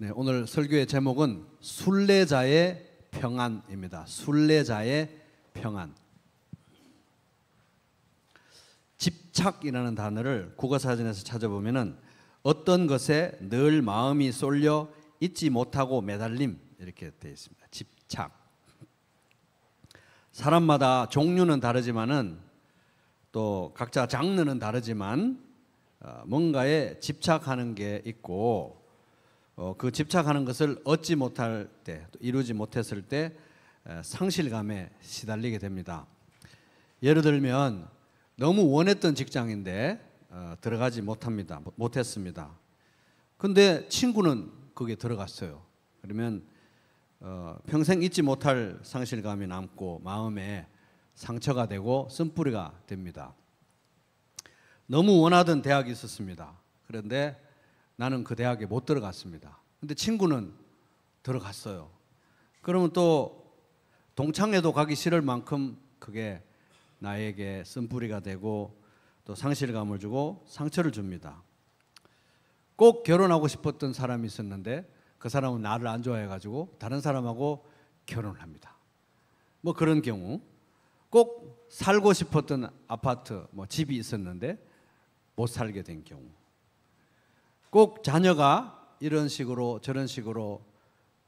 네, 오늘 설교의 제목은 순례자의 평안입니다. 순례자의 평안. 집착이라는 단어를 국어사전에서 찾아보면은 어떤 것에 늘 마음이 쏠려 잊지 못하고 매달림 이렇게 되어 있습니다. 집착. 사람마다 종류는 다르지만은 또 각자 장르는 다르지만 뭔가에 집착하는 게 있고 그 집착하는 것을 얻지 못할 때, 이루지 못했을 때 상실감에 시달리게 됩니다. 예를 들면 너무 원했던 직장인데 들어가지 못했습니다. 근데 친구는 거기에 들어갔어요. 그러면 평생 잊지 못할 상실감이 남고 마음에 상처가 되고 쓴뿌리가 됩니다. 너무 원하던 대학이 있었습니다. 그런데 나는 그 대학에 못 들어갔습니다. 근데 친구는 들어갔어요. 그러면 또 동창회도 가기 싫을 만큼 그게 나에게 쓴뿌리가 되고 또 상실감을 주고 상처를 줍니다. 꼭 결혼하고 싶었던 사람이 있었는데 그 사람은 나를 안 좋아해가지고 다른 사람하고 결혼을 합니다. 뭐 그런 경우. 꼭 살고 싶었던 아파트, 집이 있었는데 못 살게 된 경우. 꼭 자녀가 이런 식으로 저런 식으로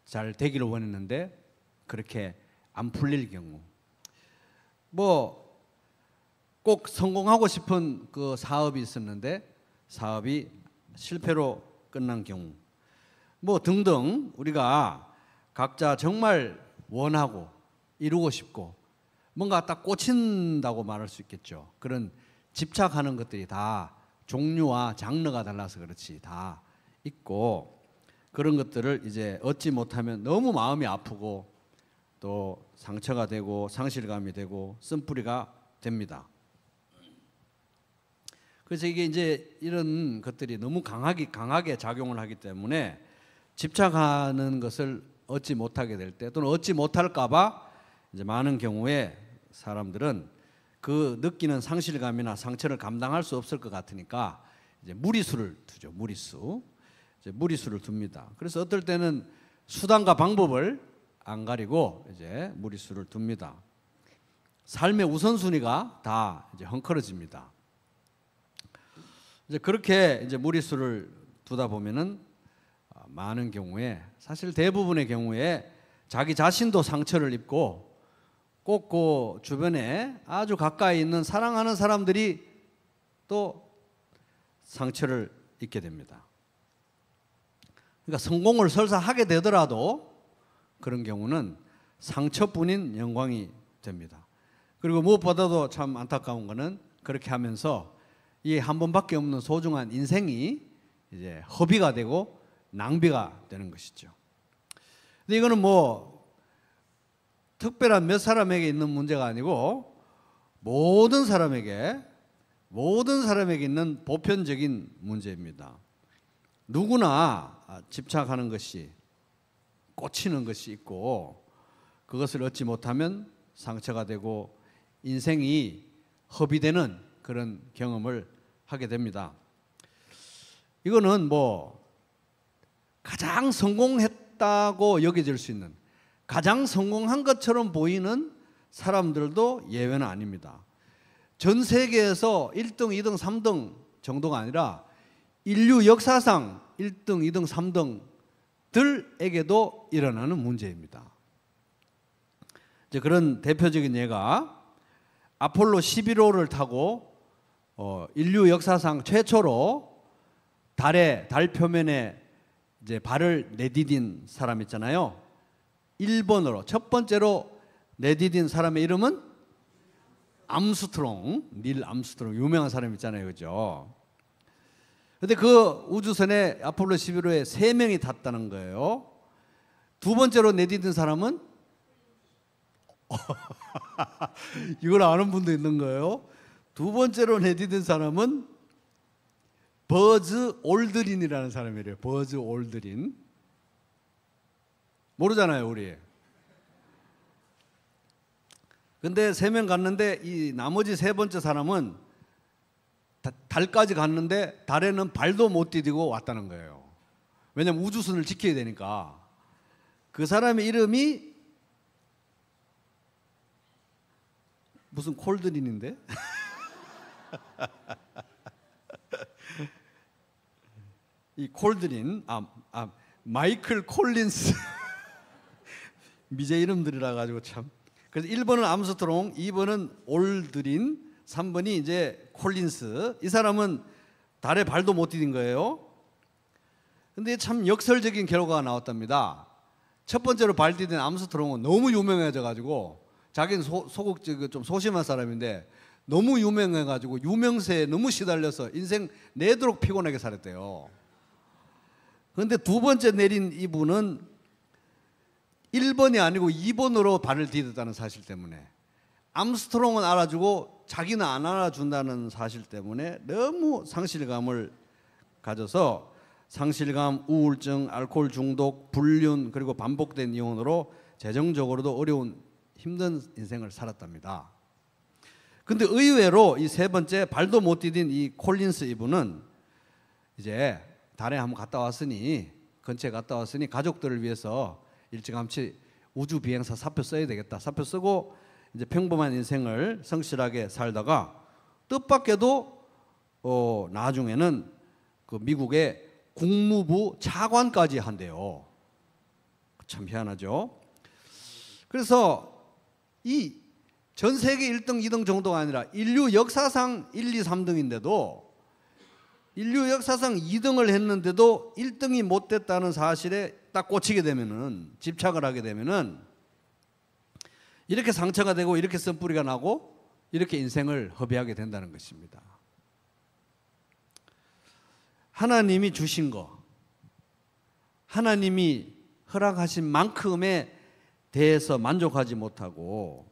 잘 되기를 원했는데 그렇게 안 풀릴 경우. 꼭 성공하고 싶은 그 사업이 있었는데 사업이 실패로 끝난 경우. 등등 우리가 각자 정말 원하고 이루고 싶고 뭔가 딱 꽂힌다고 말할 수 있겠죠. 그런 집착하는 것들이 다 종류와 장르가 달라서 그렇지 다 있고 그런 것들을 이제 얻지 못하면 너무 마음이 아프고 또 상처가 되고 상실감이 되고 쓴뿌리가 됩니다. 그래서 이게 이제 이런 것들이 너무 강하게 작용을 하기 때문에 집착하는 것을 얻지 못하게 될 때 또는 얻지 못할까봐 이제 많은 경우에 사람들은 그 느끼는 상실감이나 상처를 감당할 수 없을 것 같으니까 이제 무리수를 두죠. 무리수를 둡니다. 그래서 어떨 때는 수단과 방법을 안 가리고 이제 무리수를 둡니다. 삶의 우선순위가 다 이제 헝클어집니다. 이제 그렇게 이제 무리수를 두다 보면은 많은 경우에 사실 대부분의 경우에 자기 자신도 상처를 입고 꼭 그 주변에 아주 가까이 있는 사랑하는 사람들이 또 상처를 입게 됩니다. 그러니까 성공을 설사 하게 되더라도 그런 경우는 상처뿐인 영광이 됩니다. 그리고 무엇보다도 참 안타까운 거는 그렇게 하면서 이 한 번밖에 없는 소중한 인생이 이제 허비가 되고 낭비가 되는 것이죠. 근데 이거는 특별한 몇 사람에게 있는 문제가 아니고 모든 사람에게 있는 보편적인 문제입니다. 누구나 집착하는 것이 꽂히는 것이 있고 그것을 얻지 못하면 상처가 되고 인생이 허비되는 그런 경험을 하게 됩니다. 이거는 가장 성공했다고 여겨질 수 있는 가장 성공한 것처럼 보이는 사람들도 예외는 아닙니다. 전 세계에서 1등, 2등, 3등 정도가 아니라 인류 역사상 1등, 2등, 3등들에게도 일어나는 문제입니다. 이제 그런 대표적인 예가 아폴로 11호를 타고 인류 역사상 최초로 달 표면에 이제 발을 내디딘 사람 있잖아요. 1번으로 첫 번째로 내디딘 사람의 이름은 닐 암스트롱 유명한 사람 있잖아요. 그죠? 근데 그 우주선에 아폴로 11호에 3명이 탔다는 거예요. 두 번째로 내디딘 사람은 이걸 아는 분도 있는 거예요. 두 번째로 내디딘 사람은 버즈 올드린이라는 사람이래요. 버즈 올드린. 모르잖아요, 우리. 근데 3명 갔는데 이 나머지 3번째 사람은 달까지 갔는데 달에는 발도 못 디디고 왔다는 거예요. 왜냐하면 우주선을 지켜야 되니까. 그 사람의 이름이 무슨 콜드린인데? 이 콜드린, 마이클 콜린스. 미제 이름들이라 가지고 참. 그래서 1번은 암스트롱, 2번은 올드린, 3번이 이제 콜린스. 이 사람은 달에 발도 못 디딘 거예요. 근데 참 역설적인 결과가 나왔답니다. 첫 번째로 발 디딘 암스트롱은 너무 유명해져 가지고, 자기는 소극적 좀 소심한 사람인데 너무 유명해 가지고 유명세에 너무 시달려서 인생 내도록 피곤하게 살았대요. 그런데 두 번째 내린 이분은 1번이 아니고 2번으로 발을 디뎠다는 사실 때문에, 암스트롱은 알아주고 자기는 안 알아준다는 사실 때문에 너무 상실감을 가져서 상실감, 우울증, 알코올 중독, 불륜, 그리고 반복된 이혼으로 재정적으로도 어려운 힘든 인생을 살았답니다. 근데 의외로 이 세 번째 발도 못 디딘 이 콜린스 이분은 이제 달에 한번 갔다 왔으니, 근처에 갔다 왔으니 가족들을 위해서 일찌감치 우주 비행사 사표 써야 되겠다. 사표 쓰고 이제 평범한 인생을 성실하게 살다가 뜻밖에도 나중에는 그 미국의 국무부 차관까지 한대요. 참 희한하죠. 그래서 이 전 세계 1등, 2등 정도가 아니라 인류 역사상 1, 2, 3등인데도, 인류 역사상 2등을 했는데도 1등이 못 됐다는 사실에 딱 꽂히게 되면은, 집착을 하게 되면은 이렇게 상처가 되고 이렇게 쓴뿌리가 나고 이렇게 인생을 허비하게 된다는 것입니다. 하나님이 주신 거, 하나님이 허락하신 만큼에 대해서 만족하지 못하고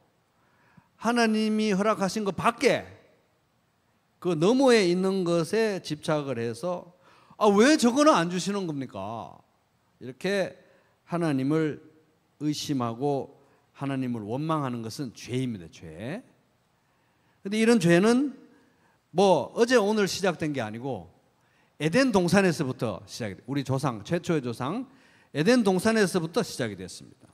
하나님이 허락하신 것 밖에 그 너머에 있는 것에 집착을 해서 왜 저거는 안 주시는 겁니까? 이렇게 하나님을 의심하고 하나님을 원망하는 것은 죄입니다. 죄. 근데 이런 죄는 뭐 어제 오늘 시작된 게 아니고 에덴 동산에서부터 시작이 돼요. 우리 조상, 최초의 조상 에덴 동산에서부터 시작이 됐습니다.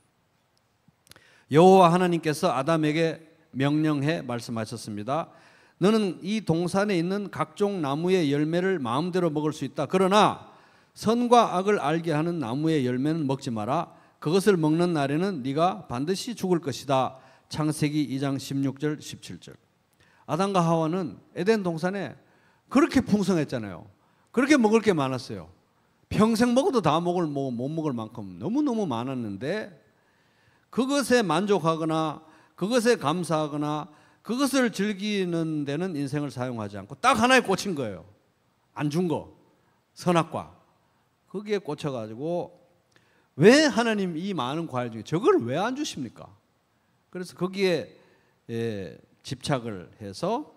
여호와 하나님께서 아담에게 명령해 말씀하셨습니다. 너는 이 동산에 있는 각종 나무의 열매를 마음대로 먹을 수 있다. 그러나 선과 악을 알게 하는 나무의 열매는 먹지 마라. 그것을 먹는 날에는 네가 반드시 죽을 것이다. 창세기 2장 16절 17절. 아담과 하와는 에덴 동산에 그렇게 풍성했잖아요. 그렇게 먹을 게 많았어요. 평생 먹어도 다 못 먹을 만큼 너무너무 많았는데, 그것에 만족하거나 그것에 감사하거나 그것을 즐기는 데는 인생을 사용하지 않고 딱 하나에 꽂힌 거예요. 안 준 거, 선악과. 거기에 꽂혀가지고 왜 하나님 이 많은 과일 중에 저걸 왜 안 주십니까? 그래서 거기에 집착을 해서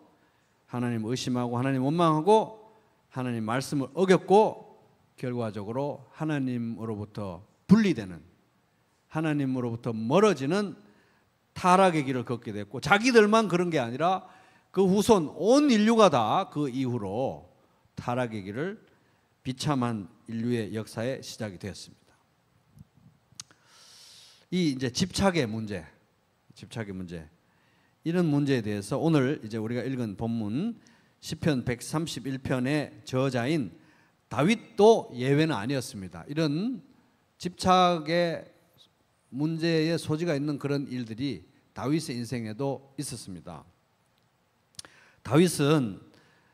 하나님 의심하고 하나님 원망하고 하나님 말씀을 어겼고 결과적으로 하나님으로부터 분리되는, 하나님으로부터 멀어지는 타락의 길을 걷게 됐고, 자기들만 그런 게 아니라 그 후손 온 인류가 다 그 이후로 타락의 길을 비참한 인류의 역사의 시작이 되었습니다. 이 이제 집착의 문제, 이런 문제에 대해서 오늘 이제 우리가 읽은 본문 시편 131편의 저자인 다윗도 예외는 아니었습니다. 이런 집착의 문제의 소지가 있는 그런 일들이 다윗의 인생에도 있었습니다. 다윗은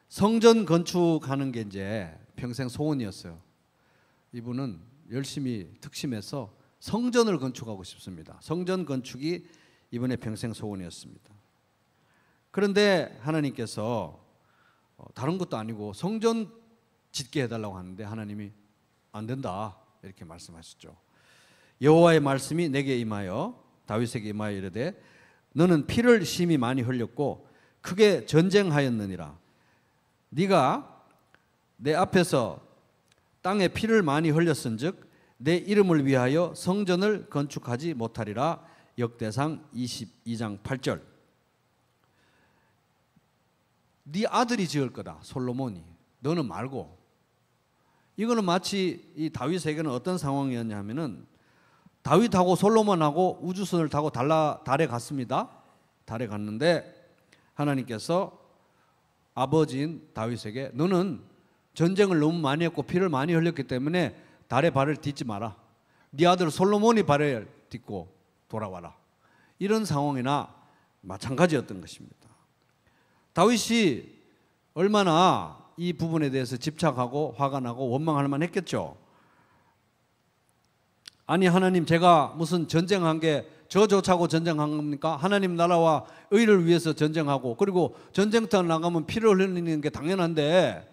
성전 건축하는 게 이제 평생 소원이었어요. 이분은 열심히 특심해서 성전을 건축하고 싶습니다. 성전 건축이 이분의 평생 소원이었습니다. 그런데 하나님께서 다른 것도 아니고 성전 짓게 해달라고 하는데 하나님이 안 된다 이렇게 말씀하셨죠. 여호와의 말씀이 내게 임하여 다윗에게 임하여 이르되 너는 피를 심히 많이 흘렸고 크게 전쟁하였느니라. 네가 내 앞에서 땅에 피를 많이 흘렸은즉 내 이름을 위하여 성전을 건축하지 못하리라. 역대상 22장 8절. 네 아들이 지을 거다. 솔로몬이. 너는 말고. 이거는 마치 이 다윗에게는 어떤 상황이었냐 하면은 다윗하고 솔로몬하고 우주선을 타고 달에 갔습니다. 달에 갔는데 하나님께서 아버지인 다윗에게 너는 전쟁을 너무 많이 했고 피를 많이 흘렸기 때문에 달에 발을 딛지 마라. 네 아들 솔로몬이 발을 딛고 돌아와라. 이런 상황이나 마찬가지였던 것입니다. 다윗이 얼마나 이 부분에 대해서 집착하고 화가 나고 원망할 만했겠죠. 아니 하나님, 제가 무슨 전쟁한 게 저조차고 전쟁한 겁니까? 하나님 나라와 의를 위해서 전쟁하고, 그리고 전쟁터 나가면 피를 흘리는 게 당연한데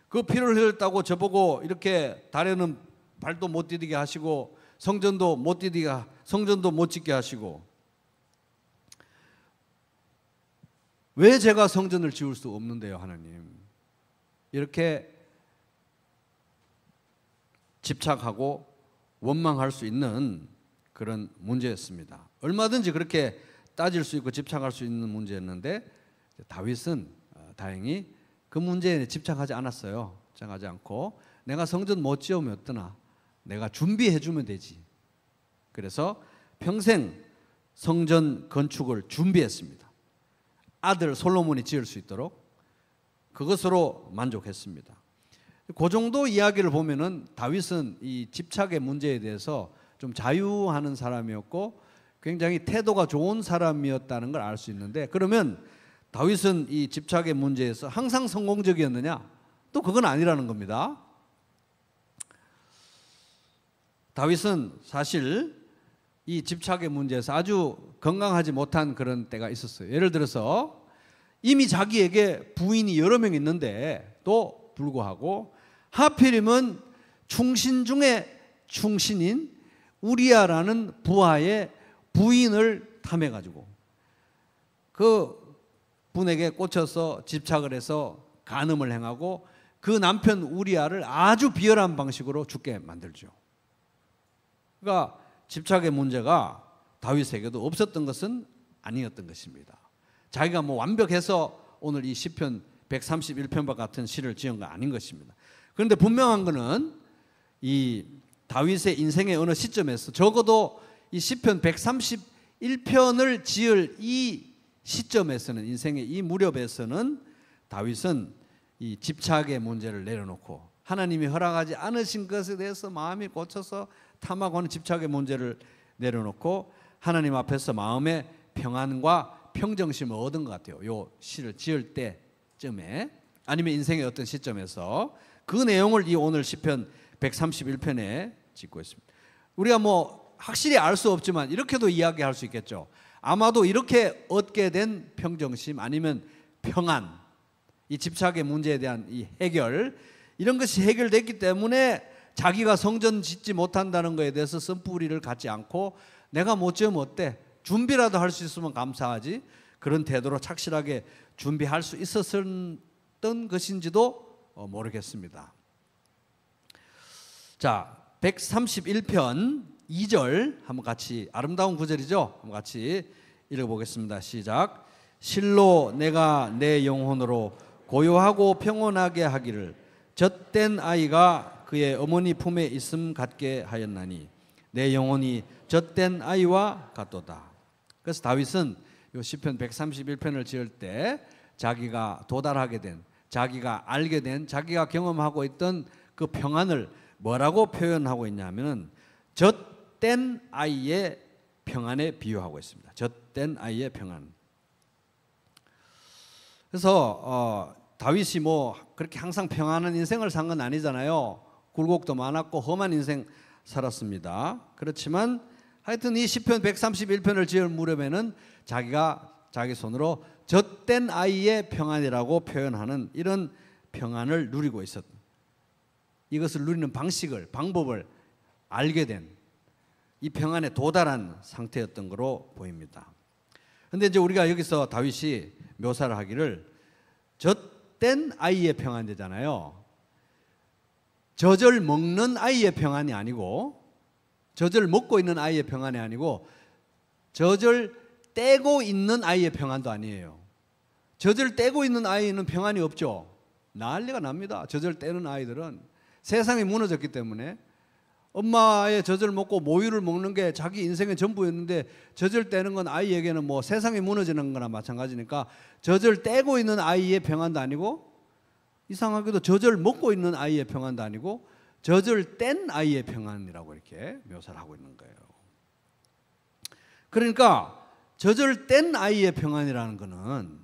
그 피를 흘렸다고 저보고 이렇게 달에는 발도 못 디디게 하시고 성전도 못 짓게 하시고, 왜 제가 성전을 지을 수 없는데요 하나님? 이렇게 집착하고 원망할 수 있는 그런 문제였습니다. 얼마든지 그렇게 따질 수 있고 집착할 수 있는 문제였는데 다윗은 다행히 그 문제에 집착하지 않았어요. 집착하지 않고 내가 성전 못 지으면 어떠나, 내가 준비해 주면 되지. 그래서 평생 성전 건축을 준비했습니다. 아들 솔로몬이 지을 수 있도록 그것으로 만족했습니다. 그 정도 이야기를 보면은 다윗은 이 집착의 문제에 대해서 좀 자유하는 사람이었고 굉장히 태도가 좋은 사람이었다는 걸 알 수 있는데, 그러면 다윗은 이 집착의 문제에서 항상 성공적이었느냐? 또 그건 아니라는 겁니다. 다윗은 사실 이 집착의 문제에서 아주 건강하지 못한 그런 때가 있었어요. 예를 들어서 이미 자기에게 부인이 여러 명 있는데 또 불구하고 하필이면 충신 중에 충신인 우리아라는 부하의 부인을 탐해가지고 그 분에게 꽂혀서 집착을 해서 간음을 행하고 그 남편 우리아를 아주 비열한 방식으로 죽게 만들죠. 그러니까 집착의 문제가 다윗에게도 없었던 것은 아니었던 것입니다. 자기가 뭐 완벽해서 오늘 이 시편 131편과 같은 시를 지은 건 아닌 것입니다. 그런데 분명한 것은 이 다윗의 인생의 어느 시점에서 적어도 이 시편 131편을 지을 이 시점에서는, 인생의 이 무렵에서는 다윗은 이 집착의 문제를 내려놓고 하나님이 허락하지 않으신 것에 대해서 마음이 꽂혀서 탐하고 하는 집착의 문제를 내려놓고 하나님 앞에서 마음의 평안과 평정심을 얻은 것 같아요. 요 시를 지을 때쯤에, 아니면 인생의 어떤 시점에서 그 내용을 이 오늘 시편 131편에 짓고 있습니다. 우리가 뭐 확실히 알 수 없지만 이렇게도 이야기할 수 있겠죠. 아마도 이렇게 얻게 된 평정심 아니면 평안, 이 집착의 문제에 대한 이 해결, 이런 것이 해결됐기 때문에 자기가 성전 짓지 못한다는 것에 대해서 쓴뿌리를 갖지 않고 내가 못 지으면 어때? 준비라도 할 수 있으면 감사하지, 그런 태도로 착실하게 준비할 수 있었던 것인지도 모르겠습니다. 자, 131편 2절 한번 같이, 아름다운 구절이죠? 한번 같이 읽어보겠습니다. 시작. 실로 내가 내 영혼으로 고요하고 평온하게 하기를 젖된 아이가 그의 어머니 품에 있음 같게 하였나니 내 영혼이 젖된 아이와 같도다. 그래서 다윗은 이 시편 131편을 지을 때 자기가 도달하게 된, 자기가 알게 된, 자기가 경험하고 있던 그 평안을 뭐라고 표현하고 있냐면은 젖된 아이의 평안에 비유하고 있습니다. 젖된 아이의 평안. 그래서 다윗이 뭐 그렇게 항상 평안한 인생을 산 건 아니잖아요. 굴곡도 많았고 험한 인생 살았습니다. 그렇지만 하여튼 이 시편 131편을 지을 무렵에는 자기가 자기 손으로 젖된 아이의 평안이라고 표현하는 이런 평안을 누리고 있었다. 이것을 누리는 방법을 알게 된, 이 평안에 도달한 상태였던 것으로 보입니다. 그런데 이제 우리가 여기서 다윗이 묘사를 하기를 젖된 아이의 평안이잖아요. 젖을 먹는 아이의 평안이 아니고, 젖을 먹고 있는 아이의 평안이 아니고, 젖을 떼고 있는 아이의 평안도 아니에요. 젖을 떼고 있는 아이는 평안이 없죠. 난리가 납니다. 젖을 떼는 아이들은 세상이 무너졌기 때문에 엄마의 젖을 먹고 모유를 먹는 게 자기 인생의 전부였는데 젖을 떼는 건 아이에게는 뭐 세상이 무너지는 거나 마찬가지니까 젖을 떼고 있는 아이의 평안도 아니고 이상하게도 젖을 먹고 있는 아이의 평안도 아니고 젖을 뗀 아이의 평안이라고 이렇게 묘사를 하고 있는 거예요. 그러니까 젖을 뗀 아이의 평안이라는 거는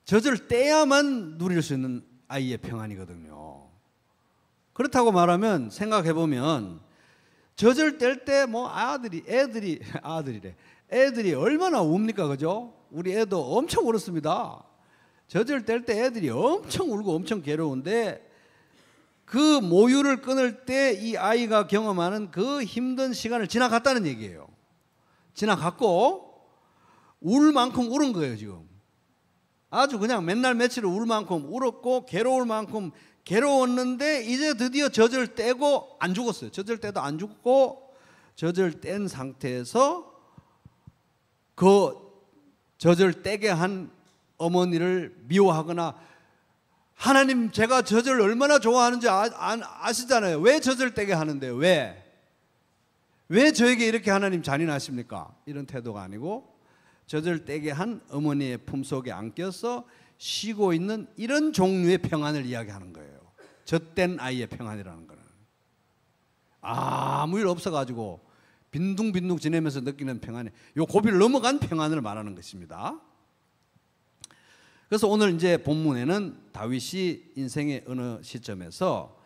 젖을 떼야만 누릴 수 있는 아이의 평안이거든요. 그렇다고 말하면 생각해 보면 젖을 뗄 때 뭐 애들이 얼마나 웁니까, 그죠? 우리 애도 엄청 울었습니다. 젖을 뗄 때 애들이 엄청 울고 엄청 괴로운데 그 모유를 끊을 때 이 아이가 경험하는 그 힘든 시간을 지나갔다는 얘기예요. 지나갔고 울 만큼 울은 거예요, 지금. 아주 그냥 맨날 며칠 울 만큼 울었고 괴로울 만큼 괴로웠는데 이제 드디어 젖을 떼고 안 죽었어요. 젖을 떼도 안 죽고 젖을 뗀 상태에서 그 젖을 떼게 한 어머니를 미워하거나 하나님 제가 젖을 얼마나 좋아하는지 아시잖아요. 왜 젖을 떼게 하는데요? 왜 저에게 이렇게 하나님 잔인하십니까? 이런 태도가 아니고 젖을 떼게 한 어머니의 품속에 안겨서 쉬고 있는 이런 종류의 평안을 이야기하는 거예요. 젖된 아이의 평안이라는 거는 아무 일 없어가지고 빈둥빈둥 지내면서 느끼는 평안이 요 고비를 넘어간 평안을 말하는 것입니다. 그래서 오늘 이제 본문에는 다윗이 인생의 어느 시점에서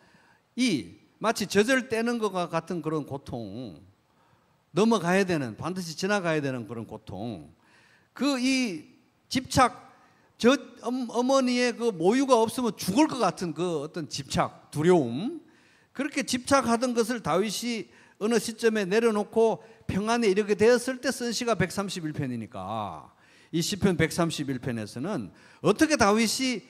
이 마치 젖을 떼는 것과 같은 그런 고통, 넘어가야 되는, 반드시 지나가야 되는 그런 고통, 그 이 집착, 어머니의 그 모유가 없으면 죽을 것 같은 그 어떤 집착, 두려움, 그렇게 집착하던 것을 다윗이 어느 시점에 내려놓고 평안에 이르게 되었을 때 쓴 시가 131편이니까 이 시편 131편에서는 어떻게 다윗이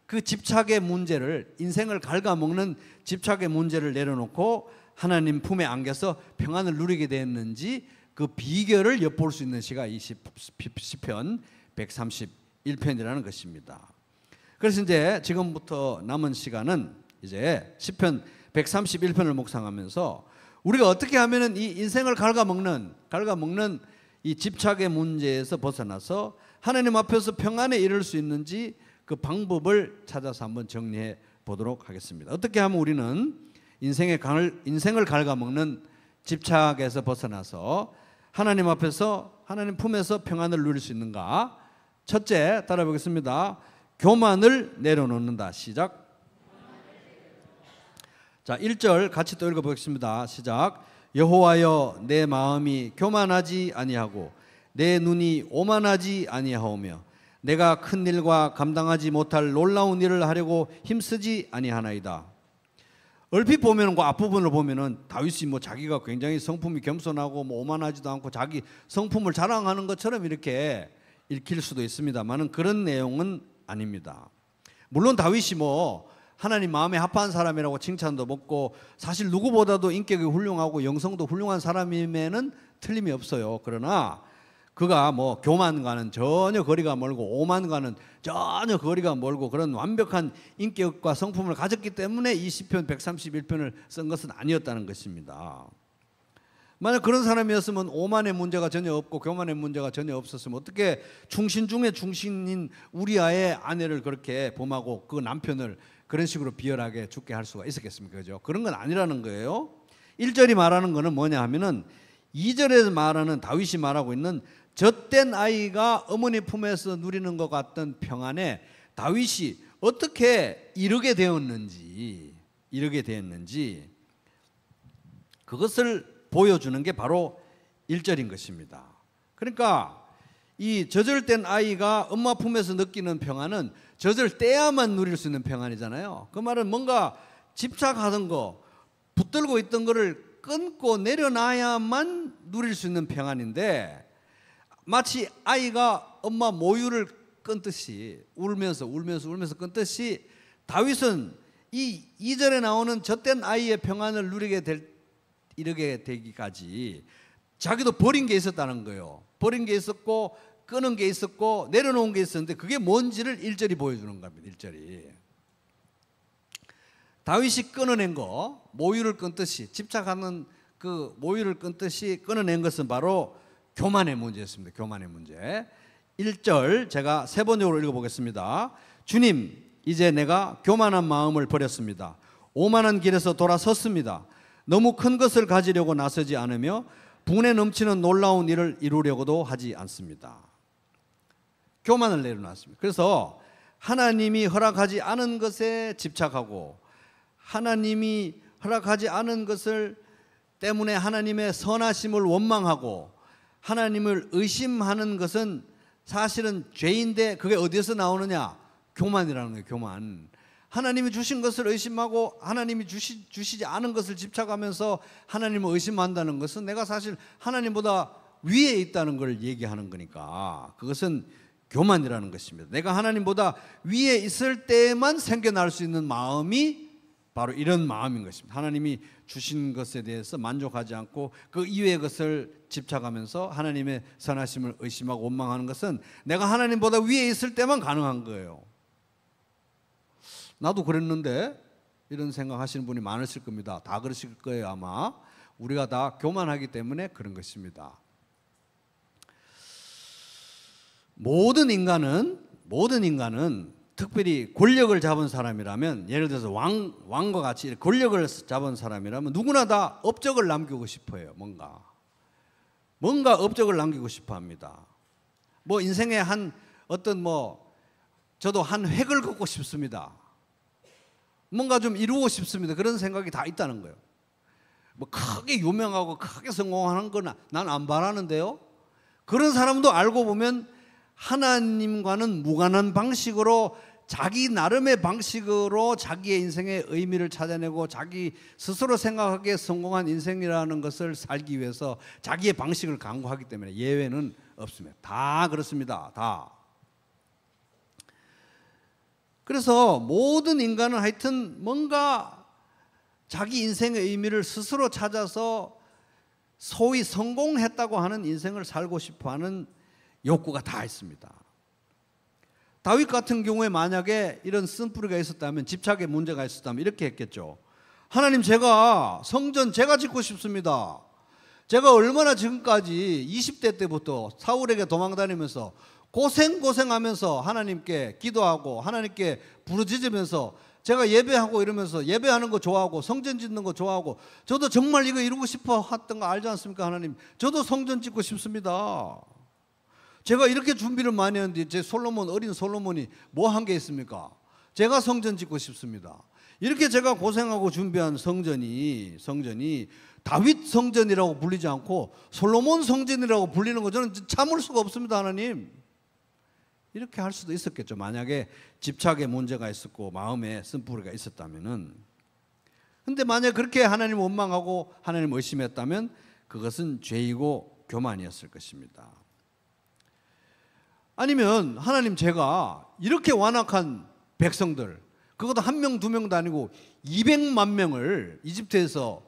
그 집착의 문제를, 인생을 ඝ아먹는 집착의 문제를 내려놓고 하나님 품에 안겨서 평안을 누리게 됐는지 그 비결을 엿볼 수 있는 시가 이 시편 131편이라는 것입니다. 그래서 이제 지금부터 남은 시간은 이제 시편 131편을 묵상하면서 우리가 어떻게 하면은 이 인생을 갉아먹는 이 집착의 문제에서 벗어나서 하나님 앞에서 평안에 이를 수 있는지 그 방법을 찾아서 한번 정리해 보도록 하겠습니다. 어떻게 하면 우리는 인생을 갉아먹는 집착에서 벗어나서 하나님 앞에서 하나님 품에서 평안을 누릴 수 있는가? 첫째, 따라보겠습니다. 교만을 내려놓는다. 시작. 자, 1절 같이 또 읽어보겠습니다. 시작. 여호와여 내 마음이 교만하지 아니하고 내 눈이 오만하지 아니하오며 내가 큰 일과 감당하지 못할 놀라운 일을 하려고 힘쓰지 아니하나이다. 얼핏 보면 그 앞부분을 보면은 다윗이 뭐 자기가 굉장히 성품이 겸손하고 뭐 오만하지도 않고 자기 성품을 자랑하는 것처럼 이렇게 읽힐 수도 있습니다만은 그런 내용은 아닙니다. 물론 다윗이 뭐 하나님 마음에 합한 사람이라고 칭찬도 먹고 사실 누구보다도 인격이 훌륭하고 영성도 훌륭한 사람임에는 틀림이 없어요. 그러나 그가 뭐 교만과는 전혀 거리가 멀고 오만과는 전혀 거리가 멀고 그런 완벽한 인격과 성품을 가졌기 때문에 이 시편 131편을 쓴 것은 아니었다는 것입니다. 만약 그런 사람이었으면 오만의 문제가 전혀 없고 교만의 문제가 전혀 없었으면 어떻게 충신 중에 충신인 우리아의 아내를 그렇게 범하고 그 남편을 그런 식으로 비열하게 죽게 할 수가 있었겠습니까? 그죠? 그런 건 아니라는 거예요. 1절이 말하는 거는 뭐냐 하면은 2절에서 말하는 다윗이 말하고 있는 젖된 아이가 어머니 품에서 누리는 것 같던 평안에 다윗이 어떻게 이르게 되었는지 그것을 보여주는 게 바로 1절인 것입니다. 그러니까 이 젖을뗀 아이가 엄마 품에서 느끼는 평안은 젖을 떼야만 누릴 수 있는 평안이잖아요. 그 말은 뭔가 집착하던 거, 붙들고 있던 거를 끊고 내려놔야만 누릴 수 있는 평안인데 마치 아이가 엄마 모유를 끊듯이 울면서 끊듯이 다윗은 이 2절에 나오는 젖된 아이의 평안을 이르게 되기까지 자기도 버린 게 있었다는 거예요. 버린 게 있었고 끊은 게 있었고 내려놓은 게 있었는데 그게 뭔지를 1절이 보여주는 겁니다. 1절이. 다윗이 끊어낸 거, 모유를 끊듯이 집착하는 그 모유를 끊듯이 끊어낸 것은 바로 교만의 문제였습니다. 교만의 문제. 1절 제가 세 번역으로 읽어보겠습니다. 주님, 이제 내가 교만한 마음을 버렸습니다. 오만한 길에서 돌아섰습니다. 너무 큰 것을 가지려고 나서지 않으며 분에 넘치는 놀라운 일을 이루려고도 하지 않습니다. 교만을 내려놨습니다. 그래서 하나님이 허락하지 않은 것에 집착하고 하나님이 허락하지 않은 것을 때문에 하나님의 선하심을 원망하고 하나님을 의심하는 것은 사실은 죄인데 그게 어디에서 나오느냐? 교만이라는 거예요. 교만. 하나님이 주신 것을 의심하고 하나님이 주시지 않은 것을 집착하면서 하나님을 의심한다는 것은 내가 사실 하나님보다 위에 있다는 걸 얘기하는 거니까 그것은 교만이라는 것입니다. 내가 하나님보다 위에 있을 때만 생겨날 수 있는 마음이 바로 이런 마음인 것입니다. 하나님이 주신 것에 대해서 만족하지 않고 그 이외의 것을 집착하면서 하나님의 선하심을 의심하고 원망하는 것은 내가 하나님보다 위에 있을 때만 가능한 거예요. 나도 그랬는데 이런 생각하시는 분이 많으실 겁니다. 다 그러실 거예요. 아마 우리가 다 교만하기 때문에 그런 것입니다. 모든 인간은 특별히 권력을 잡은 사람이라면, 예를 들어서 왕과 같이 권력을 잡은 사람이라면 누구나 다 업적을 남기고 싶어요. 뭔가 업적을 남기고 싶어 합니다. 뭐 인생에 저도 한 획을 긋고 싶습니다. 뭔가 좀 이루고 싶습니다. 그런 생각이 다 있다는 거예요. 뭐 크게 유명하고 크게 성공하는 건 난 안 바라는데요. 그런 사람도 알고 보면 하나님과는 무관한 방식으로 자기 나름의 방식으로 자기의 인생의 의미를 찾아내고 자기 스스로 생각하기에 성공한 인생이라는 것을 살기 위해서 자기의 방식을 강구하기 때문에 예외는 없습니다. 다 그렇습니다. 다. 그래서 모든 인간은 하여튼 뭔가 자기 인생의 의미를 스스로 찾아서 소위 성공했다고 하는 인생을 살고 싶어하는 욕구가 다 있습니다. 다윗 같은 경우에 만약에 이런 쓴뿌리가 있었다면, 집착의 문제가 있었다면 이렇게 했겠죠. 하나님, 제가 성전 제가 짓고 싶습니다. 제가 얼마나 지금까지 20대 때부터 사울에게 도망다니면서 고생하면서 하나님께 기도하고 하나님께 부르짖으면서 제가 예배하고 이러면서 예배하는 거 좋아하고 성전 짓는 거 좋아하고 저도 정말 이거 이루고 싶어 했던 거 알지 않습니까? 하나님, 저도 성전 짓고 싶습니다. 제가 이렇게 준비를 많이 했는데 제 어린 솔로몬이 뭐 한 게 있습니까? 제가 성전 짓고 싶습니다. 이렇게 제가 고생하고 준비한 성전이 다윗 성전이라고 불리지 않고 솔로몬 성전이라고 불리는 거 저는 참을 수가 없습니다. 하나님, 이렇게 할 수도 있었겠죠. 만약에 집착의 문제가 있었고 마음에 쓴뿌리가 있었다면은. 근데 만약 그렇게 하나님 원망하고 하나님 의심했다면 그것은 죄이고 교만이었을 것입니다. 아니면 하나님, 제가 이렇게 완악한 백성들, 그것도 1명 2명도 아니고 200만 명을 이집트에서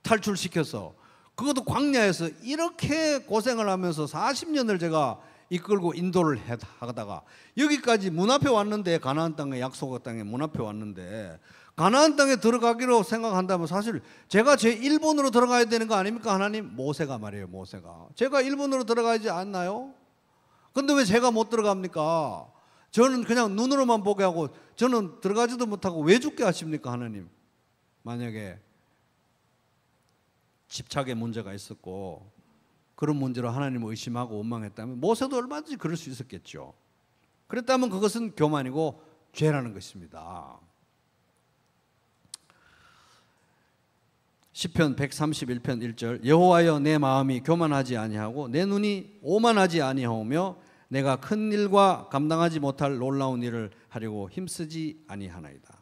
탈출시켜서 그것도 광야에서 이렇게 고생을 하면서 40년을 제가 이끌고 인도를 하다가 여기까지 문 앞에 왔는데, 가나안 땅에, 약속의 땅에 문 앞에 왔는데 가나안 땅에 들어가기로 생각한다면 사실 제가 제 1번으로 들어가야 되는 거 아닙니까? 하나님, 모세가 말이에요. 모세가 제가 1번으로 들어가지 않나요? 근데 왜 제가 못 들어갑니까? 저는 그냥 눈으로만 보게 하고 저는 들어가지도 못하고 왜 죽게 하십니까? 하나님, 만약에 집착의 문제가 있었고 그런 문제로 하나님을 의심하고 원망했다면 모세도 얼마든지 그럴 수 있었겠죠. 그랬다면 그것은 교만이고 죄라는 것입니다. 시편 131편 1절, 여호와여, 내 마음이 교만하지 아니하고 내 눈이 오만하지 아니하오며 내가 큰 일과 감당하지 못할 놀라운 일을 하려고 힘쓰지 아니하나이다.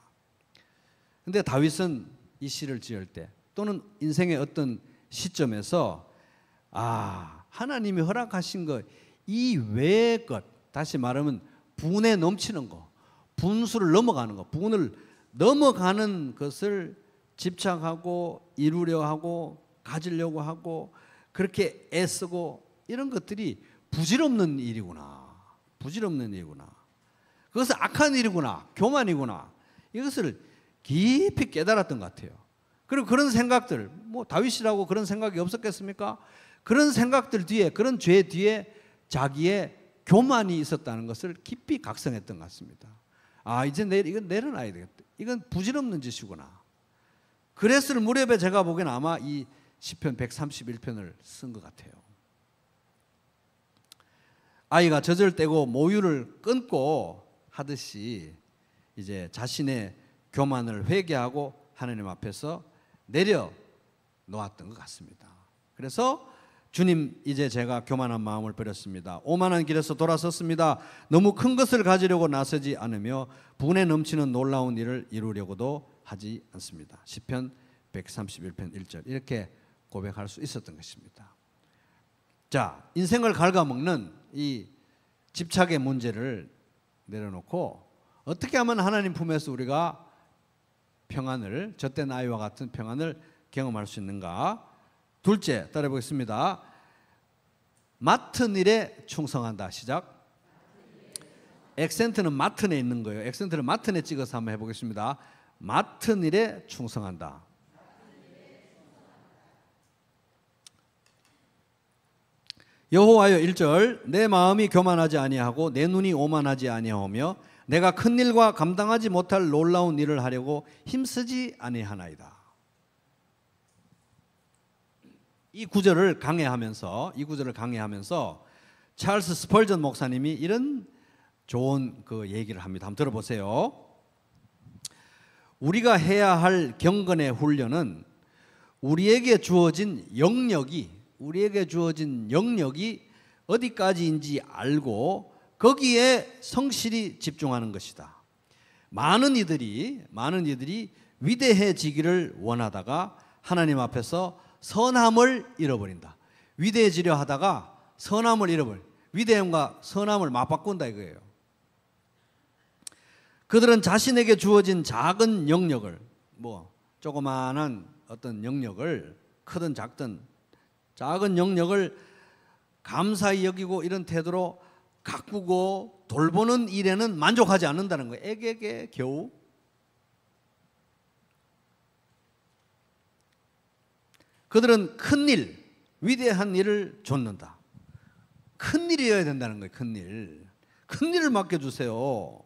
그런데 다윗은 이 시를 지을 때 또는 인생의 어떤 시점에서 하나님이 허락하신 것 이 외의 것, 다시 말하면 분에 넘치는 것, 분수를 넘어가는 것, 분을 넘어가는 것을 집착하고 이루려 하고 가지려고 하고 그렇게 애쓰고 이런 것들이 부질없는 일이구나. 부질없는 일이구나. 그것은 악한 일이구나. 교만이구나. 이것을 깊이 깨달았던 것 같아요. 그리고 그런 생각들, 뭐 다윗이라고 그런 생각이 없었겠습니까? 그런 생각들 뒤에, 그런 죄 뒤에 자기의 교만이 있었다는 것을 깊이 각성했던 것 같습니다. 아, 이제 이건 내려놔야 되겠다. 이건 부질없는 짓이구나. 그랬을 무렵에 제가 보기에는 아마 이 시편 131편을 쓴 것 같아요. 아이가 젖을 떼고 모유를 끊고 하듯이 이제 자신의 교만을 회개하고 하나님 앞에서 내려놓았던 것 같습니다. 그래서 주님, 이제 제가 교만한 마음을 버렸습니다. 오만한 길에서 돌아섰습니다. 너무 큰 것을 가지려고 나서지 않으며 분에 넘치는 놀라운 일을 이루려고도 하지 않습니다. 시편 131편 1절 이렇게 고백할 수 있었던 것입니다. 자, 인생을 갉아먹는 이 집착의 문제를 내려놓고 어떻게 하면 하나님 품에서 우리가 평안을, 젖된 아이와 같은 평안을 경험할 수 있는가? 둘째, 따라해보겠습니다. 맡은 일에 충성한다. 시작. 액센트는 맡은에 있는 거예요. 액센트를 맡은에 찍어서 한번 해보겠습니다. 맡은 일에 충성한다. 여호와여 1절 내 마음이 교만하지 아니하고 내 눈이 오만하지 아니하오며 내가 큰 일과 감당하지 못할 놀라운 일을 하려고 힘쓰지 아니하나이다. 이 구절을 강해하면서 찰스 스펄전 목사님이 이런 좋은 그 얘기를 합니다. 한번 들어보세요. 우리가 해야 할 경건의 훈련은 우리에게 주어진 영역이 어디까지인지 알고 거기에 성실히 집중하는 것이다. 많은 이들이 위대해지기를 원하다가 하나님 앞에서 선함을 잃어버린다. 위대해지려 하다가 선함을 잃어버린, 위대함과 선함을 맞바꾼다 이거예요. 그들은 자신에게 주어진 작은 영역을, 뭐 조그마한 어떤 영역을, 크든 작든 작은 영역을 감사히 여기고 이런 태도로 가꾸고 돌보는 일에는 만족하지 않는다는 거예요. 애게게 겨우. 그들은 큰 일, 위대한 일을 좇는다. 큰 일이어야 된다는 거예요. 큰 일. 큰 일을 맡겨주세요.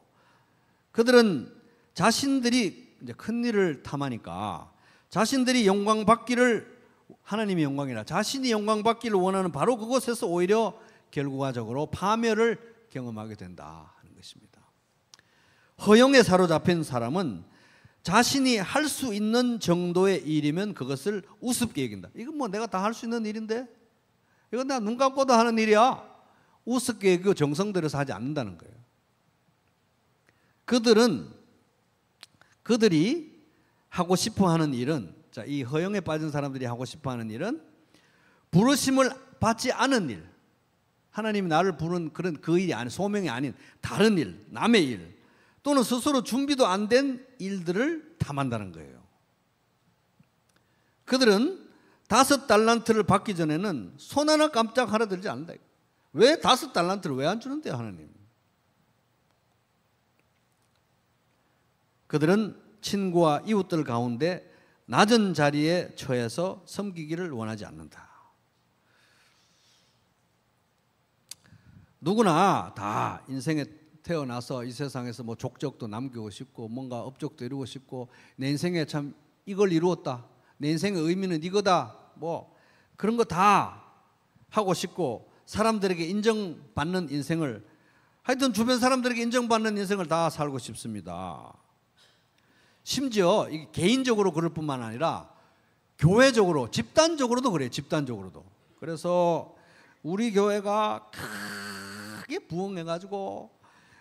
그들은 자신들이 이제 큰 일을 탐하니까 자신들이 영광 받기를, 하나님이 영광이라 자신이 영광 받기를 원하는 바로 그곳에서 오히려 결과적으로 파멸을 경험하게 된다 하는 것입니다. 허영에 사로잡힌 사람은 자신이 할 수 있는 정도의 일이면 그것을 우습게 여긴다. 이건 뭐 내가 다 할 수 있는 일인데, 이건 내가 눈 감고도 하는 일이야. 우습게 여기고 정성 들여서 하지 않는다는 거예요. 그들이 하고 싶어하는 일은, 자, 이 허영에 빠진 사람들이 하고 싶어하는 일은 부르심을 받지 않은 일, 하나님이 나를 부른 그런 그 일이 아닌, 소명이 아닌 다른 일, 남의 일, 또는 스스로 준비도 안 된 일들을 탐한다는 거예요. 그들은 5달란트를 받기 전에는 손 하나 깜짝 하나 들지 않는다. 왜 5달란트를 왜 안 주는데요, 하나님? 그들은 친구와 이웃들 가운데 낮은 자리에 처해서 섬기기를 원하지 않는다. 누구나 다 인생에 태어나서 이 세상에서 뭐 족적도 남기고 싶고 뭔가 업적도 이루고 싶고 내 인생에 참 이걸 이루었다, 내 인생의 의미는 이거다, 뭐 그런 거 다 하고 싶고 사람들에게 인정받는 인생을, 하여튼 주변 사람들에게 인정받는 인생을 다 살고 싶습니다. 심지어 개인적으로 그럴 뿐만 아니라 교회적으로, 집단적으로도 그래요. 집단적으로도. 그래서 우리 교회가 크게 부흥해가지고,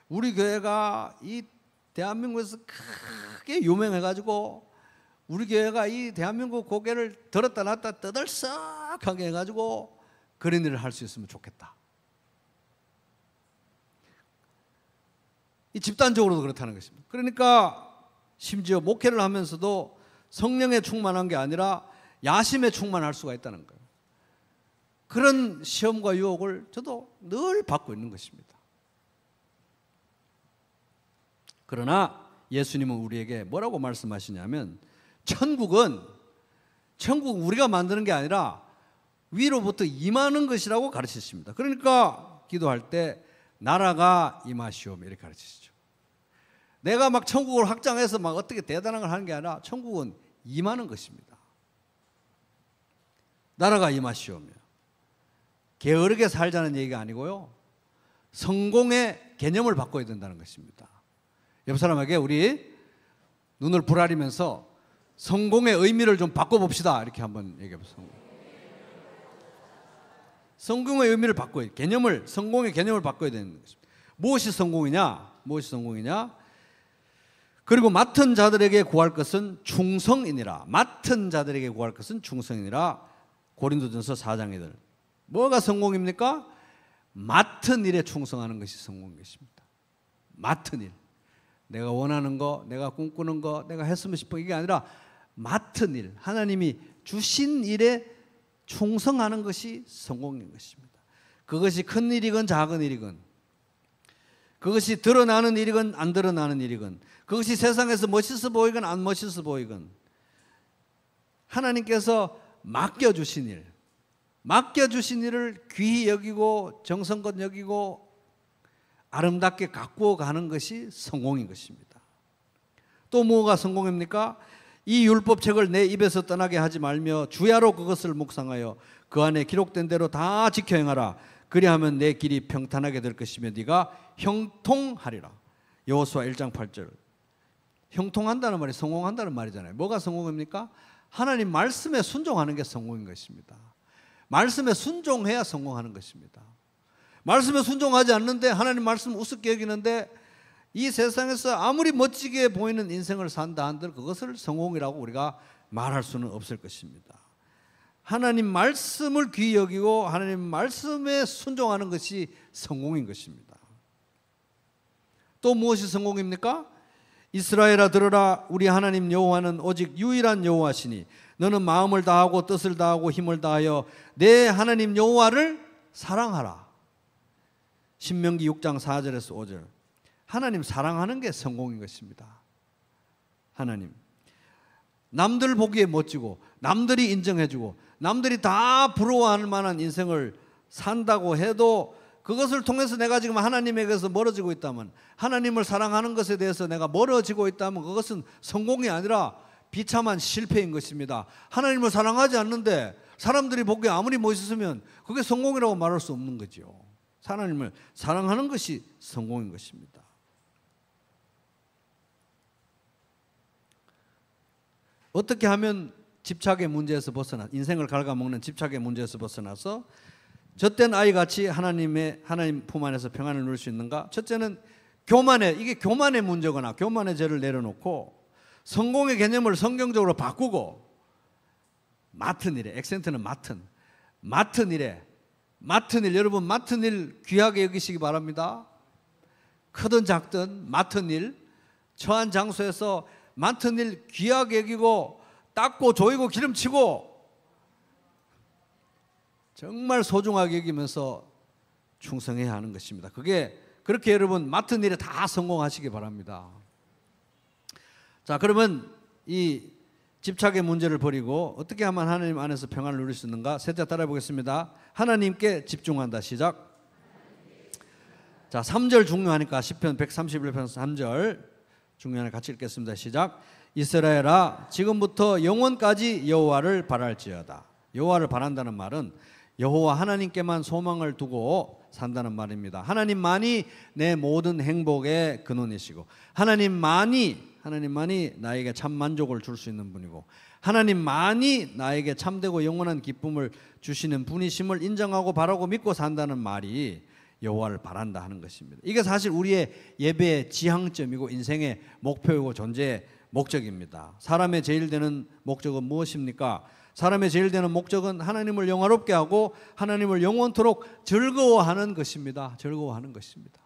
우리 교회가 이 대한민국에서 크게 유명해가지고, 우리 교회가 이 대한민국 고개를 들었다 놨다 떠들썩하게 해가지고 그런 일을 할 수 있으면 좋겠다. 이 집단적으로도 그렇다는 것입니다. 그러니까 심지어 목회를 하면서도 성령에 충만한 게 아니라 야심에 충만할 수가 있다는 거예요. 그런 시험과 유혹을 저도 늘 받고 있는 것입니다. 그러나 예수님은 우리에게 뭐라고 말씀하시냐면 천국은 우리가 만드는 게 아니라 위로부터 임하는 것이라고 가르치십니다. 그러니까 기도할 때 나라가 임하시오며 이렇게 가르치시죠. 내가 막 천국을 확장해서 막 어떻게 대단한 걸 하는 게 아니라 천국은 임하는 것입니다. 나라가 임하시오며 게으르게 살자는 얘기가 아니고요, 성공의 개념을 바꿔야 된다는 것입니다. 옆 사람에게 우리 눈을 부라리면서 성공의 의미를 좀 바꿔봅시다 이렇게 한번 얘기해보세요. 성공의 의미를 바꿔야, 성공의 개념을 바꿔야 되는 것입니다. 무엇이 성공이냐? 그리고 맡은 자들에게 구할 것은 충성이니라. 맡은 자들에게 구할 것은 충성이니라. 고린도전서 4장이들. 뭐가 성공입니까? 맡은 일에 충성하는 것이 성공인 것입니다. 맡은 일. 내가 원하는 거, 내가 꿈꾸는 거, 내가 했으면 싶은 이게 아니라 맡은 일, 하나님이 주신 일에 충성하는 것이 성공인 것입니다. 그것이 큰 일이건 작은 일이건, 그것이 드러나는 일이건 안 드러나는 일이건, 그것이 세상에서 멋있어 보이건 안 멋있어 보이건, 하나님께서 맡겨주신 일을 귀히 여기고 정성껏 여기고 아름답게 가꾸어 가는 것이 성공인 것입니다. 또 뭐가 성공입니까? 이 율법책을 내 입에서 떠나게 하지 말며 주야로 그것을 묵상하여 그 안에 기록된 대로 다 지켜 행하라. 그리하면 내 길이 평탄하게 될 것이며 네가 형통하리라. 여호수아 1장 8절. 형통한다는 말이 성공한다는 말이잖아요. 뭐가 성공입니까? 하나님 말씀에 순종하는 게 성공인 것입니다. 말씀에 순종해야 성공하는 것입니다. 말씀에 순종하지 않는데, 하나님 말씀 우습게 여기는데 이 세상에서 아무리 멋지게 보이는 인생을 산다 한들 그것을 성공이라고 우리가 말할 수는 없을 것입니다. 하나님 말씀을 귀히 여기고 하나님 말씀에 순종하는 것이 성공인 것입니다. 또 무엇이 성공입니까? 이스라엘아 들으라. 우리 하나님 여호와는 오직 유일한 여호와시니 너는 마음을 다하고 뜻을 다하고 힘을 다하여 내 하나님 여호와를 사랑하라. 신명기 6장 4절에서 5절. 하나님 사랑하는 게 성공인 것입니다. 하나님. 남들 보기에 멋지고 남들이 인정해주고 남들이 다 부러워할 만한 인생을 산다고 해도 그것을 통해서 내가 지금 하나님에게서 멀어지고 있다면, 하나님을 사랑하는 것에 대해서 내가 멀어지고 있다면 그것은 성공이 아니라 비참한 실패인 것입니다. 하나님을 사랑하지 않는데 사람들이 보기에 아무리 멋있으면 그게 성공이라고 말할 수 없는 거죠. 하나님을 사랑하는 것이 성공인 것입니다. 어떻게 하면 집착의 문제에서 인생을 갉아먹는 집착의 문제에서 벗어나서 젖된 아이같이 하나님 품 안에서 평안을 누릴 수 있는가? 첫째는 이게 교만의 문제거나 교만의 죄를 내려놓고 성공의 개념을 성경적으로 바꾸고 맡은 일에, 액센트는 맡은 일에, 여러분 맡은 일 귀하게 여기시기 바랍니다. 크든 작든 맡은 일, 처한 장소에서 맡은 일 귀하게 여기고 닦고 조이고 기름치고 정말 소중하게 여기면서 충성해야 하는 것입니다. 그렇게 여러분 맡은 일에 다 성공하시기 바랍니다. 자, 그러면 이 집착의 문제를 버리고 어떻게 하면 하나님 안에서 평안을 누릴 수 있는가? 셋째 따라해 보겠습니다. 하나님께 집중한다. 시작. 자, 3절 중요하니까 시편 131편 3절 중요하니까 같이 읽겠습니다. 시작. 이스라엘아 지금부터 영원까지 여호와를 바랄지어다. 여호와를 바란다는 말은 여호와 하나님께만 소망을 두고 산다는 말입니다. 하나님만이 내 모든 행복의 근원이시고 하나님만이 나에게 참 만족을 줄 수 있는 분이고 하나님만이 나에게 참되고 영원한 기쁨을 주시는 분이심을 인정하고 바라고 믿고 산다는 말이 여호와를 바란다 하는 것입니다. 이게 사실 우리의 예배의 지향점이고 인생의 목표이고 존재의 목적입니다. 사람의 제일 되는 목적은 무엇입니까? 사람의 제일 되는 목적은 하나님을 영화롭게 하고 하나님을 영원토록 즐거워하는 것입니다. 즐거워하는 것입니다.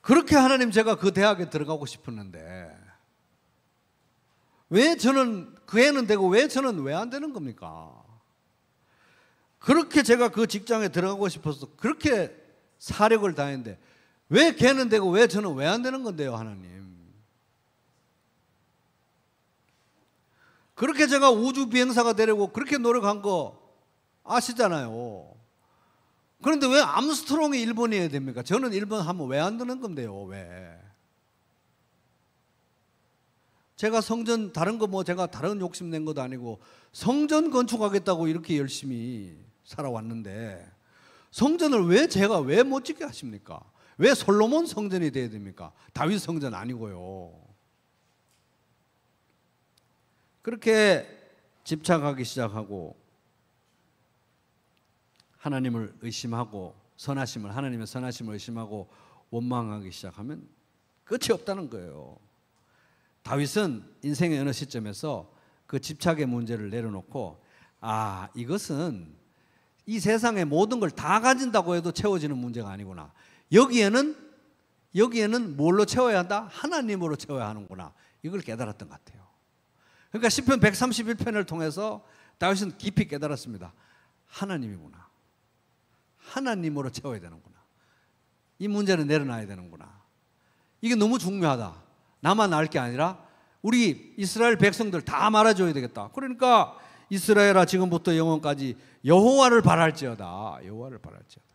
그렇게 하나님 제가 그 대학에 들어가고 싶었는데 왜 저는 그 애는 되고 왜 저는 왜 안 되는 겁니까? 그렇게 제가 그 직장에 들어가고 싶어서 그렇게 사력을 다했는데 왜 걔는 되고 왜 저는 왜 안 되는 건데요, 하나님? 그렇게 제가 우주 비행사가 되려고 그렇게 노력한 거 아시잖아요. 그런데 왜 암스트롱이 1번이어야 됩니까? 저는 1번 하면 왜 안 되는 건데요, 왜? 제가 성전 다른 거 뭐 제가 다른 욕심 낸 것도 아니고 성전 건축하겠다고 이렇게 열심히 살아왔는데 성전을 왜 제가 왜 못 짓게 하십니까? 왜 솔로몬 성전이 돼야 됩니까? 다윗 성전 아니고요. 그렇게 집착하기 시작하고 하나님을 의심하고 하나님의 선하심을 의심하고 원망하기 시작하면 끝이 없다는 거예요. 다윗은 인생의 어느 시점에서 그 집착의 문제를 내려놓고 이것은 이 세상의 모든 걸 다 가진다고 해도 채워지는 문제가 아니구나. 여기에는 뭘로 채워야 한다? 하나님으로 채워야 하는구나. 이걸 깨달았던 것 같아요. 그러니까 시편 131편을 통해서 다윗은 깊이 깨달았습니다. 하나님이구나. 하나님으로 채워야 되는구나. 이 문제는 내려놔야 되는구나. 이게 너무 중요하다. 나만 알 게 아니라 우리 이스라엘 백성들 다 말아줘야 되겠다. 그러니까 이스라엘아 지금부터 영원까지 여호와를 바랄지어다. 여호와를 바랄지어다.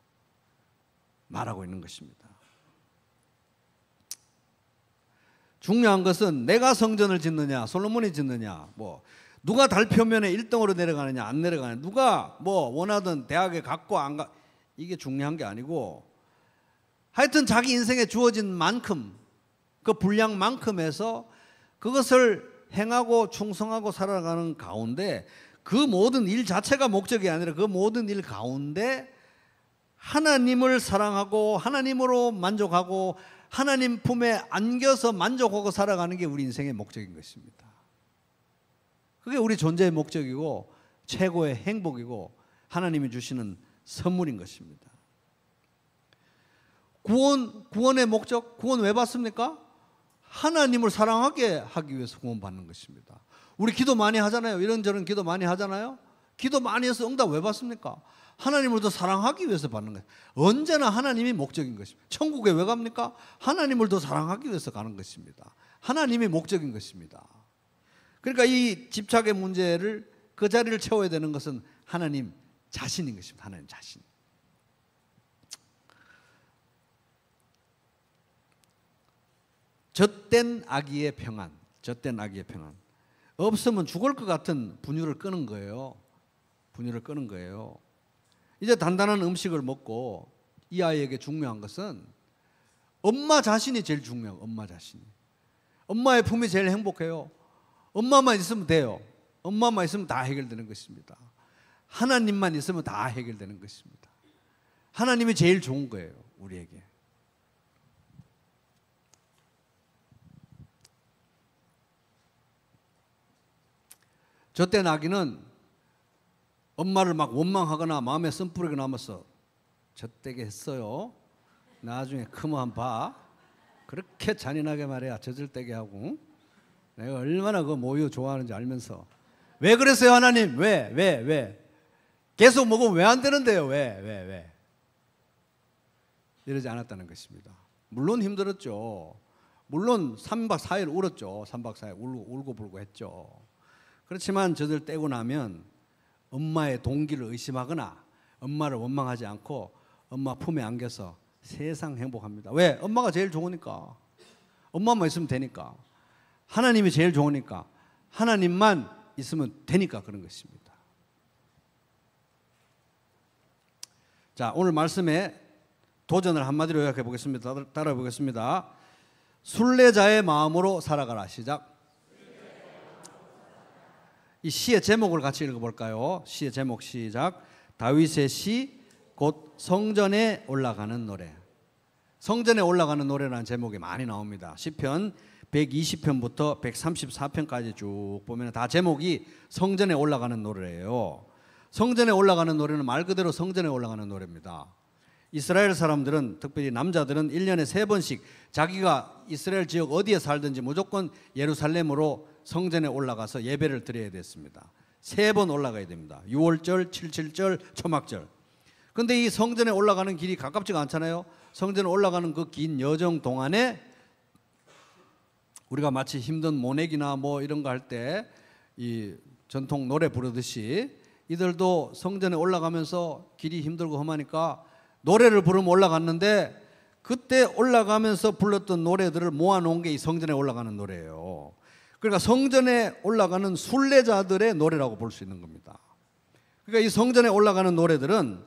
말하고 있는 것입니다. 중요한 것은 내가 성전을 짓느냐 솔로몬이 짓느냐 누가 달 표면에 1등으로 내려가느냐 안 내려가느냐 누가 원하던 대학에 갔고 안 가 이게 중요한 게 아니고 하여튼 자기 인생에 주어진 만큼 그 분량만큼에서 그것을 행하고 충성하고 살아가는 가운데 그 모든 일 자체가 목적이 아니라 그 모든 일 가운데 하나님을 사랑하고 하나님으로 만족하고 하나님 품에 안겨서 만족하고 살아가는 게 우리 인생의 목적인 것입니다. 그게 우리 존재의 목적이고 최고의 행복이고 하나님이 주시는 선물인 것입니다. 구원의 목적, 구원 왜 받습니까? 하나님을 사랑하게 하기 위해서 구원받는 것입니다. 우리 기도 많이 하잖아요. 이런저런 기도 많이 하잖아요. 기도 많이 해서 응답 왜 받습니까? 하나님을 더 사랑하기 위해서 받는 거예요. 언제나 하나님이 목적인 것입니다. 천국에 왜 갑니까? 하나님을 더 사랑하기 위해서 가는 것입니다. 하나님이 목적인 것입니다. 그러니까 이 집착의 문제를 그 자리를 채워야 되는 것은 하나님 자신인 것입니다. 하나님 자신. 젖된 아기의 평안, 젖된 아기의 평안. 없으면 죽을 것 같은 분유를 끄는 거예요. 분유를 끄는 거예요. 이제 단단한 음식을 먹고 이 아이에게 중요한 것은 엄마 자신이 제일 중요해요. 엄마 자신이. 엄마의 품이 제일 행복해요. 엄마만 있으면 돼요. 엄마만 있으면 다 해결되는 것입니다. 하나님만 있으면 다 해결되는 것입니다. 하나님이 제일 좋은 거예요. 우리에게. 젖된 아기는 엄마를 막 원망하거나 마음에 쓴뿌리가 남아서 젖되게 했어요. 나중에 크면 한번 봐. 그렇게 잔인하게 말이야. 젖을되게 하고. 내가 얼마나 그 모유 좋아하는지 알면서. 왜 그랬어요 하나님? 왜? 계속 먹으면 왜 안 되는데요? 왜? 이러지 않았다는 것입니다. 물론 힘들었죠. 물론 3박 4일 울었죠. 3박 4일 울고 불고 했죠. 그렇지만 젖을 떼고 나면 엄마의 동기를 의심하거나 엄마를 원망하지 않고 엄마 품에 안겨서 세상 행복합니다. 왜? 엄마가 제일 좋으니까. 엄마만 있으면 되니까. 하나님이 제일 좋으니까. 하나님만 있으면 되니까 그런 것입니다. 자, 오늘 말씀에 도전을 한마디로 요약해 보겠습니다. 따라해 보겠습니다. 순례자의 마음으로 살아가라. 시작. 이 시의 제목을 같이 읽어볼까요? 시의 제목 시작. 다윗의 시 곧 성전에 올라가는 노래. 성전에 올라가는 노래라는 제목이 많이 나옵니다. 시편 120편부터 134편까지 쭉 보면 다 제목이 성전에 올라가는 노래예요. 성전에 올라가는 노래는 말 그대로 성전에 올라가는 노래입니다. 이스라엘 사람들은 특별히 남자들은 1년에 3번씩 자기가 이스라엘 지역 어디에 살든지 무조건 예루살렘으로 성전에 올라가서 예배를 드려야 됐습니다. 3번 올라가야 됩니다. 6월절, 77절, 초막절. 근데 이 성전에 올라가는 길이 가깝지가 않잖아요. 성전에 올라가는 그 긴 여정 동안에 우리가 마치 힘든 모내기나 뭐 이런 거 할 때 이 전통 노래 부르듯이 이들도 성전에 올라가면서 길이 힘들고 험하니까 노래를 부르면 올라갔는데, 그때 올라가면서 불렀던 노래들을 모아놓은 게 이 성전에 올라가는 노래예요. 그러니까 성전에 올라가는 순례자들의 노래라고 볼 수 있는 겁니다. 그러니까 이 성전에 올라가는 노래들은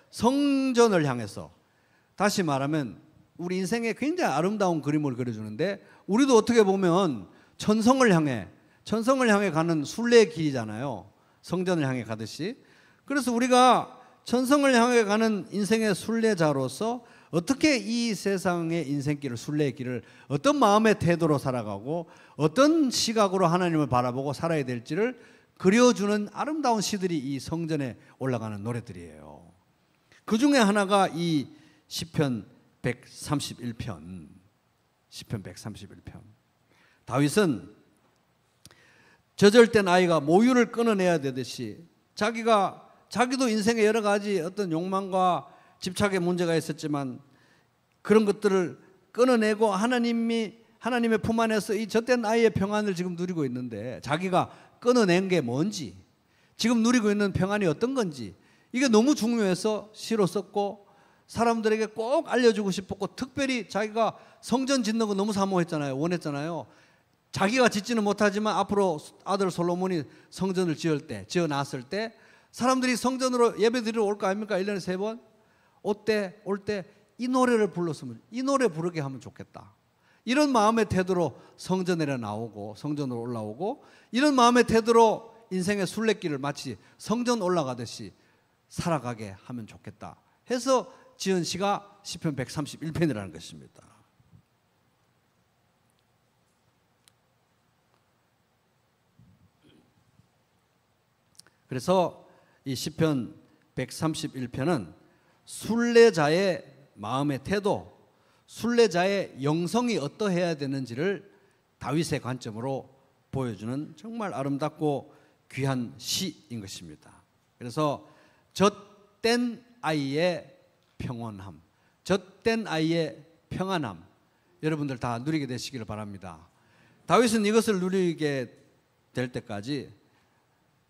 성전을 향해서, 다시 말하면 우리 인생에 굉장히 아름다운 그림을 그려주는데, 우리도 어떻게 보면 천성을 향해 가는 순례의 길이잖아요. 성전을 향해 가듯이. 그래서 우리가 천성을 향해 가는 인생의 순례자로서 어떻게 이 세상의 인생길을, 순례의 길을 어떤 마음의 태도로 살아가고 어떤 시각으로 하나님을 바라보고 살아야 될지를 그려주는 아름다운 시들이 이 성전에 올라가는 노래들이에요. 그 중에 하나가 이 시편 131편. 시편 131편. 다윗은 젖을 땐 아이가 모유를 끊어내야 되듯이 자기도 인생에 여러 가지 어떤 욕망과 집착의 문제가 있었지만 그런 것들을 끊어내고 하나님의 품 안에서 이 젖된 아이의 평안을 지금 누리고 있는데, 자기가 끊어낸 게 뭔지, 지금 누리고 있는 평안이 어떤 건지, 이게 너무 중요해서 시로 썼고 사람들에게 꼭 알려주고 싶었고, 특별히 자기가 성전 짓는 거 너무 사모했잖아요. 원했잖아요. 자기가 짓지는 못하지만 앞으로 아들 솔로몬이 성전을 지어 놨을 때 사람들이 성전으로 예배드리러 올 거 아닙니까? 1년에 3번 올 때 이 노래를 불렀으면, 이 노래 부르게 하면 좋겠다. 이런 마음의 태도로 성전에 나오고 성전으로 올라오고, 이런 마음의 태도로 인생의 순례길을 마치 성전 올라가듯이 살아가게 하면 좋겠다 해서 지은 시가 시편 131편이라는 것입니다. 그래서 이 시편 131편은 순례자의 마음의 태도, 순례자의 영성이 어떠해야 되는지를 다윗의 관점으로 보여주는 정말 아름답고 귀한 시인 것입니다. 그래서 젖된 아이의 평온함, 젖된 아이의 평안함, 여러분들 다 누리게 되시기를 바랍니다. 다윗은 이것을 누리게 될 때까지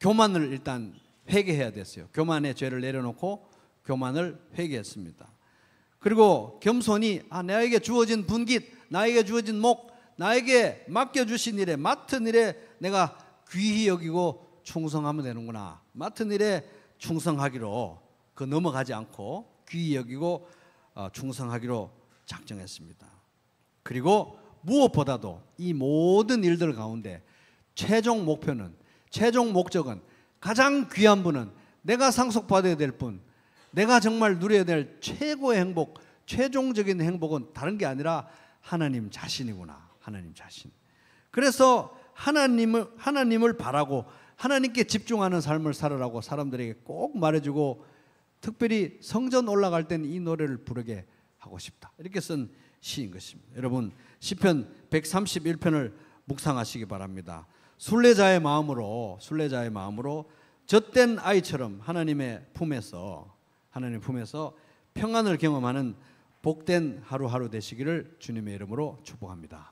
교만을 일단 회개해야 됐어요. 교만의 죄를 내려놓고 교만을 회개했습니다. 그리고 겸손히 나에게 주어진 분깃, 나에게 주어진 목, 나에게 맡겨주신 일에, 맡은 일에 내가 귀히 여기고 충성하면 되는구나. 맡은 일에 충성하기로, 그 넘어가지 않고 귀히 여기고 충성하기로 작정했습니다. 그리고 무엇보다도 이 모든 일들 가운데 최종 목적은, 가장 귀한 분은, 내가 상속받아야 될 분, 내가 정말 누려야 될 최고의 행복, 최종적인 행복은 다른 게 아니라 하나님 자신이구나. 하나님 자신. 그래서 하나님을 바라고 하나님께 집중하는 삶을 살아라고 사람들에게 꼭 말해주고, 특별히 성전 올라갈 때는 이 노래를 부르게 하고 싶다. 이렇게 쓴 시인 것입니다. 여러분, 시편 131편을 묵상하시기 바랍니다. 순례자의 마음으로 젖된 아이처럼 하나님의 품에서 평안을 경험하는 복된 하루하루 되시기를 주님의 이름으로 축복합니다.